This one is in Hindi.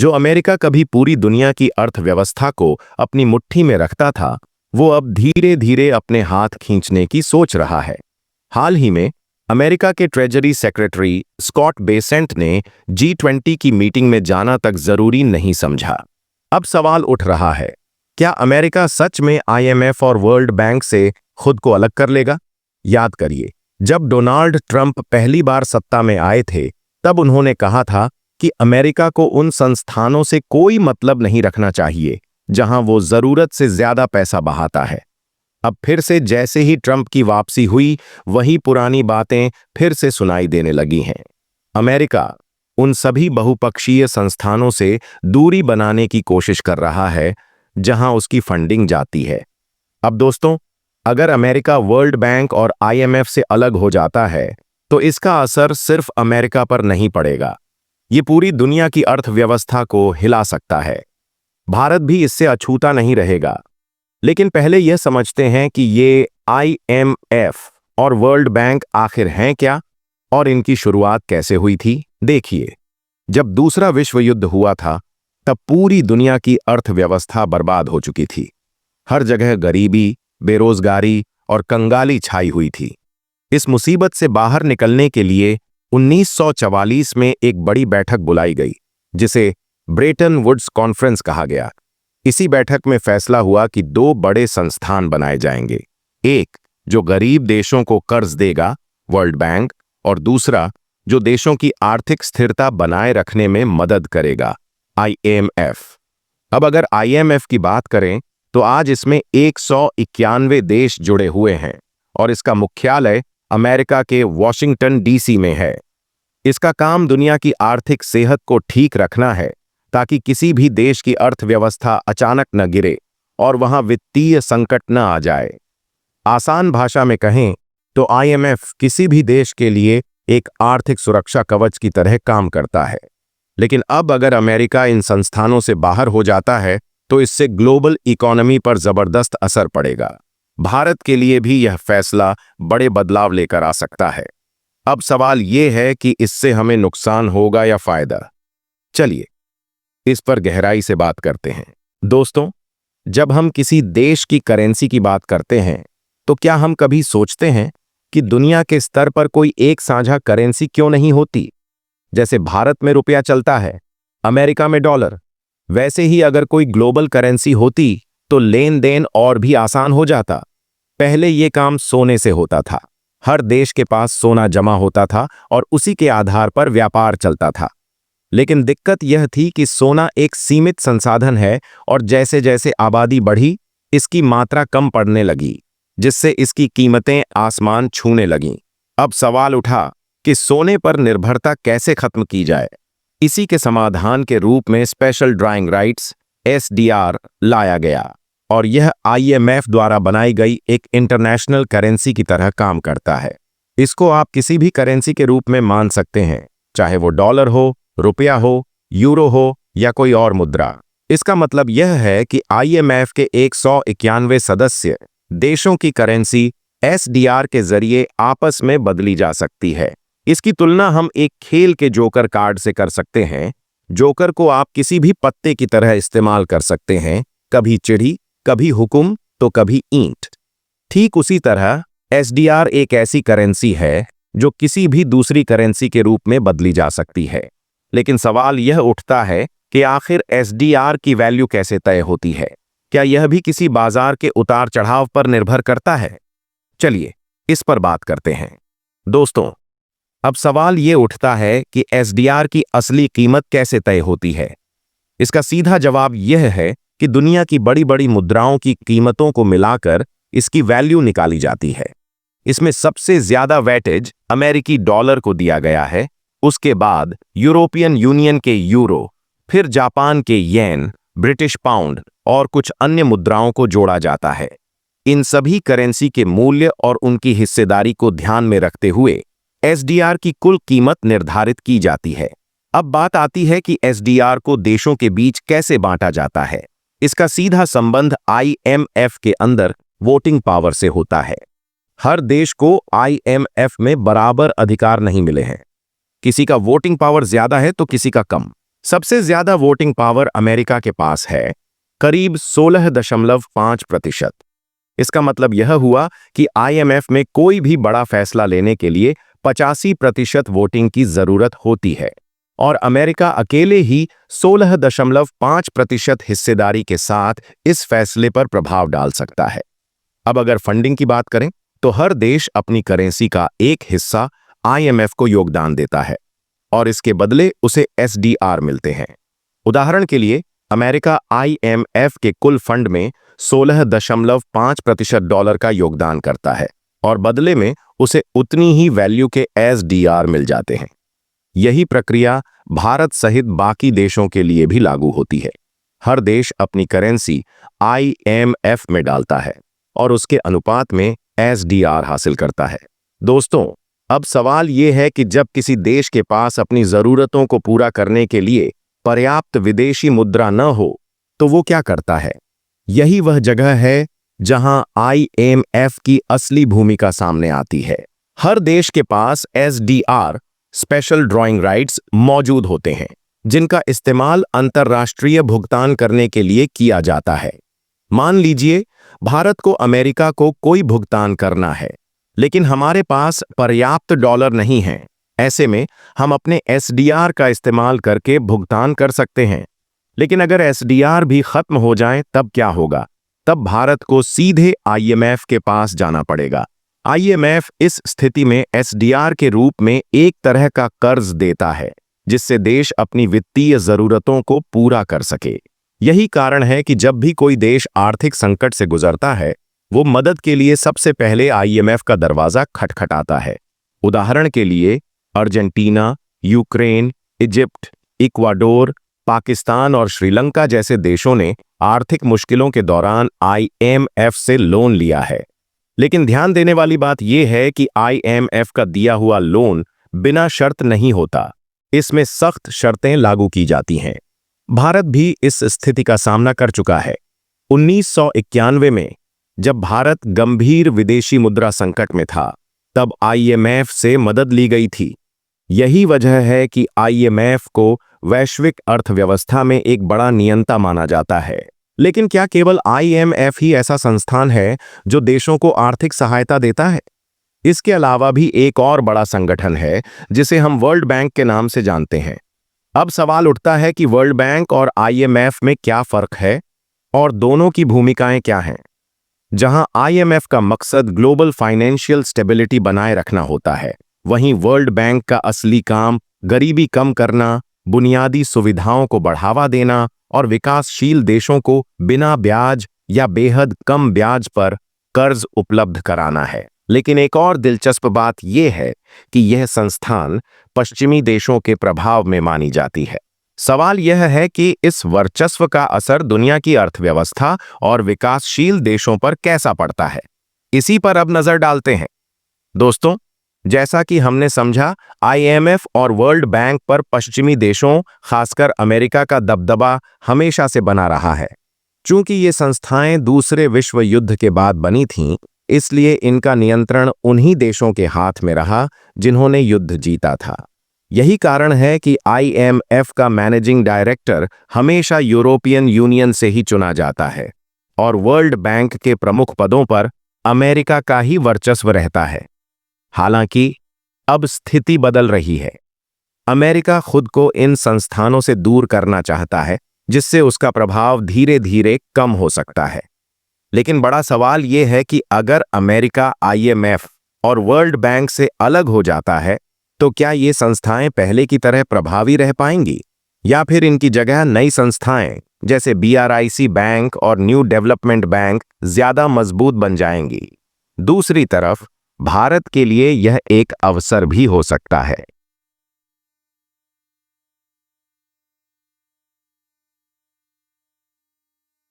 जो अमेरिका कभी पूरी दुनिया की अर्थव्यवस्था को अपनी मुट्ठी में रखता था, वो अब धीरे धीरे अपने हाथ खींचने की सोच रहा है। हाल ही में अमेरिका के ट्रेजरी सेक्रेटरी स्कॉट बेसेंट ने G20 की मीटिंग में जाना तक जरूरी नहीं समझा। अब सवाल उठ रहा है, क्या अमेरिका सच में IMF और वर्ल्ड बैंक से खुद को अलग कर लेगा? याद करिए, जब डोनाल्ड ट्रंप पहली बार सत्ता में आए थे, तब उन्होंने कहा था कि अमेरिका को उन संस्थानों से कोई मतलब नहीं रखना चाहिए जहां वो जरूरत से ज्यादा पैसा बहाता है। अब फिर से जैसे ही ट्रंप की वापसी हुई, वही पुरानी बातें फिर से सुनाई देने लगी हैं। अमेरिका उन सभी बहुपक्षीय संस्थानों से दूरी बनाने की कोशिश कर रहा है जहां उसकी फंडिंग जाती है। अब दोस्तों, अगर अमेरिका वर्ल्ड बैंक और IMF से अलग हो जाता है, तो इसका असर सिर्फ अमेरिका पर नहीं पड़ेगा, ये पूरी दुनिया की अर्थव्यवस्था को हिला सकता है। भारत भी इससे अछूता नहीं रहेगा। लेकिन पहले यह समझते हैं कि ये IMF और वर्ल्ड बैंक आखिर हैं क्या और इनकी शुरुआत कैसे हुई थी। देखिए, जब दूसरा विश्व युद्ध हुआ था, तब पूरी दुनिया की अर्थव्यवस्था बर्बाद हो चुकी थी। हर जगह गरीबी, बेरोजगारी और कंगाली छाई हुई थी। इस मुसीबत से बाहर निकलने के लिए 1944 में एक बड़ी बैठक बुलाई गई, जिसे ब्रेटन वुड्स कॉन्फ्रेंस कहा गया। इसी बैठक में फैसला हुआ कि दो बड़े संस्थान बनाए जाएंगे, एक जो गरीब देशों को कर्ज देगा, वर्ल्ड बैंक, और दूसरा जो देशों की आर्थिक स्थिरता बनाए रखने में मदद करेगा, IMF। अब अगर IMF की बात करें तो आज इसमें 191 देश जुड़े हुए हैं और इसका मुख्यालय अमेरिका के वॉशिंगटन DC में है। इसका काम दुनिया की आर्थिक सेहत को ठीक रखना है, ताकि किसी भी देश की अर्थव्यवस्था अचानक न गिरे और वहां वित्तीय संकट न आ जाए। आसान भाषा में कहें तो IMF किसी भी देश के लिए एक आर्थिक सुरक्षा कवच की तरह काम करता है। लेकिन अब अगर अमेरिका इन संस्थानों से बाहर हो जाता है, तो इससे ग्लोबल इकोनॉमी पर जबरदस्त असर पड़ेगा। भारत के लिए भी यह फैसला बड़े बदलाव लेकर आ सकता है। अब सवाल यह है कि इससे हमें नुकसान होगा या फायदा। चलिए इस पर गहराई से बात करते हैं। दोस्तों, जब हम किसी देश की करेंसी की बात करते हैं, तो क्या हम कभी सोचते हैं कि दुनिया के स्तर पर कोई एक साझा करेंसी क्यों नहीं होती? जैसे भारत में रुपया चलता है, अमेरिका में डॉलर, वैसे ही अगर कोई ग्लोबल करेंसी होती तो लेन देन और भी आसान हो जाता। पहले ये काम सोने से होता था। हर देश के पास सोना जमा होता था और उसी के आधार पर व्यापार चलता था। लेकिन दिक्कत यह थी कि सोना एक सीमित संसाधन है और जैसे जैसे आबादी बढ़ी, इसकी मात्रा कम पड़ने लगी, जिससे इसकी कीमतें आसमान छूने लगीं। अब सवाल उठा कि सोने पर निर्भरता कैसे खत्म की जाए। इसी के समाधान के रूप में स्पेशल ड्राइंग राइट्स SDR लाया गया और यह IMF द्वारा बनाई गई एक इंटरनेशनल करेंसी की तरह काम करता है। इसको आप किसी भी करेंसी के रूप में मान सकते हैं, चाहे वो डॉलर हो, रुपया हो, यूरो हो या कोई और मुद्रा। इसका मतलब यह है कि IMF के 191 सदस्य देशों की करेंसी SDR के जरिए आपस में बदली जा सकती है। इसकी तुलना हम एक खेल के जोकर कार्ड से कर सकते हैं। जोकर को आप किसी भी पत्ते की तरह इस्तेमाल कर सकते हैं, कभी चिड़ी, कभी हुकुम, तो कभी ईंट। ठीक उसी तरह SDR एक ऐसी करेंसी है जो किसी भी दूसरी करेंसी के रूप में बदली जा सकती है। लेकिन सवाल यह उठता है कि आखिर SDR की वैल्यू कैसे तय होती है? क्या यह भी किसी बाजार के उतार चढ़ाव पर निर्भर करता है? चलिए इस पर बात करते हैं। दोस्तों, अब सवाल यह उठता है कि SDR की असली कीमत कैसे तय होती है? इसका सीधा जवाब यह है कि दुनिया की बड़ी बड़ी मुद्राओं की कीमतों को मिलाकर इसकी वैल्यू निकाली जाती है। इसमें सबसे ज्यादा वेटेज अमेरिकी डॉलर को दिया गया है, उसके बाद यूरोपियन यूनियन के यूरो, फिर जापान के येन, ब्रिटिश पाउंड और कुछ अन्य मुद्राओं को जोड़ा जाता है। इन सभी करेंसी के मूल्य और उनकी हिस्सेदारी को ध्यान में रखते हुए SDR की कुल कीमत निर्धारित की जाती है। अब बात आती है कि SDR को देशों के बीच कैसे बांटा जाता है। इसका सीधा संबंध IMF के अंदर वोटिंग पावर से होता है। हर देश को IMF में बराबर अधिकार नहीं मिले हैं। किसी का वोटिंग पावर ज्यादा है तो किसी का कम। सबसे ज्यादा वोटिंग पावर अमेरिका के पास है, करीब 16.5%। इसका मतलब यह हुआ कि आईएमएफ में कोई भी बड़ा फैसला लेने के लिए 85% वोटिंग की जरूरत होती है और अमेरिका अकेले ही 16.5% हिस्सेदारी के साथ इस फैसले पर प्रभाव डाल सकता है। अब अगर फंडिंग की बात करें तो हर देश अपनी करेंसी का एक हिस्सा आईएमएफ को योगदान देता है और इसके बदले उसे एसडीआर मिलते हैं। उदाहरण के लिए अमेरिका आईएमएफ के कुल फंड में 16.5% डॉलर का योगदान करता है और बदले में उसे उतनी ही वैल्यू के एसडीआर मिल जाते हैं। यही प्रक्रिया भारत सहित बाकी देशों के लिए भी लागू होती है। हर देश अपनी करेंसी आईएमएफ में डालता है और उसके अनुपात में एसडीआर हासिल करता है। दोस्तों, अब सवाल यह है कि जब किसी देश के पास अपनी जरूरतों को पूरा करने के लिए पर्याप्त विदेशी मुद्रा न हो तो वो क्या करता है? यही वह जगह है जहां आईएमएफ की असली भूमिका सामने आती है। हर देश के पास एसडीआर स्पेशल ड्रॉइंग राइट्स मौजूद होते हैं, जिनका इस्तेमाल अंतर्राष्ट्रीय भुगतान करने के लिए किया जाता है। मान लीजिए भारत को अमेरिका को कोई भुगतान करना है, लेकिन हमारे पास पर्याप्त डॉलर नहीं है। ऐसे में हम अपने एसडीआर का इस्तेमाल करके भुगतान कर सकते हैं। लेकिन अगर एसडीआर भी खत्म हो जाए तब क्या होगा? तब भारत को सीधे आईएमएफ के पास जाना पड़ेगा। आईएमएफ इस स्थिति में एसडीआर के रूप में एक तरह का कर्ज देता है, जिससे देश अपनी वित्तीय जरूरतों को पूरा कर सके। यही कारण है कि जब भी कोई देश आर्थिक संकट से गुजरता है, वो मदद के लिए सबसे पहले आईएमएफ का दरवाजा खटखटाता है। उदाहरण के लिए Argentina, Ukraine, Egypt, Ecuador, Pakistan और श्रीलंका जैसे देशों ने आर्थिक मुश्किलों के दौरान आईएमएफ से लोन लिया है। लेकिन ध्यान देने वाली बात यह है कि आईएमएफ का दिया हुआ लोन बिना शर्त नहीं होता, इसमें सख्त शर्तें लागू की जाती हैं। भारत भी इस स्थिति का सामना कर चुका है। 1991 में जब भारत गंभीर विदेशी मुद्रा संकट में था, तब आईएमएफ से मदद ली गई थी। यही वजह है कि आईएमएफ को वैश्विक अर्थव्यवस्था में एक बड़ा नियंता माना जाता है। लेकिन क्या केवल आईएमएफ ही ऐसा संस्थान है जो देशों को आर्थिक सहायता देता है? इसके अलावा भी एक और बड़ा संगठन है जिसे हम वर्ल्ड बैंक के नाम से जानते हैं। अब सवाल उठता है कि वर्ल्ड बैंक और आईएमएफ में क्या फर्क है और दोनों की भूमिकाएं क्या हैं? जहां आईएमएफ का मकसद ग्लोबल फाइनेंशियल स्टेबिलिटी बनाए रखना होता है, वहीं वर्ल्ड बैंक का असली काम गरीबी कम करना, बुनियादी सुविधाओं को बढ़ावा देना और विकासशील देशों को बिना ब्याज या बेहद कम ब्याज पर कर्ज उपलब्ध कराना है। लेकिन एक और दिलचस्प बात यह है कि यह संस्थान पश्चिमी देशों के प्रभाव में मानी जाती है। सवाल यह है कि इस वर्चस्व का असर दुनिया की अर्थव्यवस्था और विकासशील देशों पर कैसा पड़ता है। इसी पर अब नजर डालते हैं। दोस्तों, जैसा कि हमने समझा, आईएमएफ और वर्ल्ड बैंक पर पश्चिमी देशों, खासकर अमेरिका का दबदबा हमेशा से बना रहा है। चूंकि ये संस्थाएं दूसरे विश्व युद्ध के बाद बनी थीं, इसलिए इनका नियंत्रण उन्हीं देशों के हाथ में रहा जिन्होंने युद्ध जीता था। यही कारण है कि आईएमएफ का मैनेजिंग डायरेक्टर हमेशा यूरोपियन यूनियन से ही चुना जाता है और वर्ल्ड बैंक के प्रमुख पदों पर अमेरिका का ही वर्चस्व रहता है। हालांकि अब स्थिति बदल रही है। अमेरिका खुद को इन संस्थानों से दूर करना चाहता है, जिससे उसका प्रभाव धीरे धीरे कम हो सकता है। लेकिन बड़ा सवाल यह है कि अगर अमेरिका आईएमएफ और वर्ल्ड बैंक से अलग हो जाता है, तो क्या ये संस्थाएं पहले की तरह प्रभावी रह पाएंगी या फिर इनकी जगह नई संस्थाएं जैसे बीआरआईसी बैंक और न्यू डेवलपमेंट बैंक ज्यादा मजबूत बन जाएंगी? दूसरी तरफ भारत के लिए यह एक अवसर भी हो सकता है।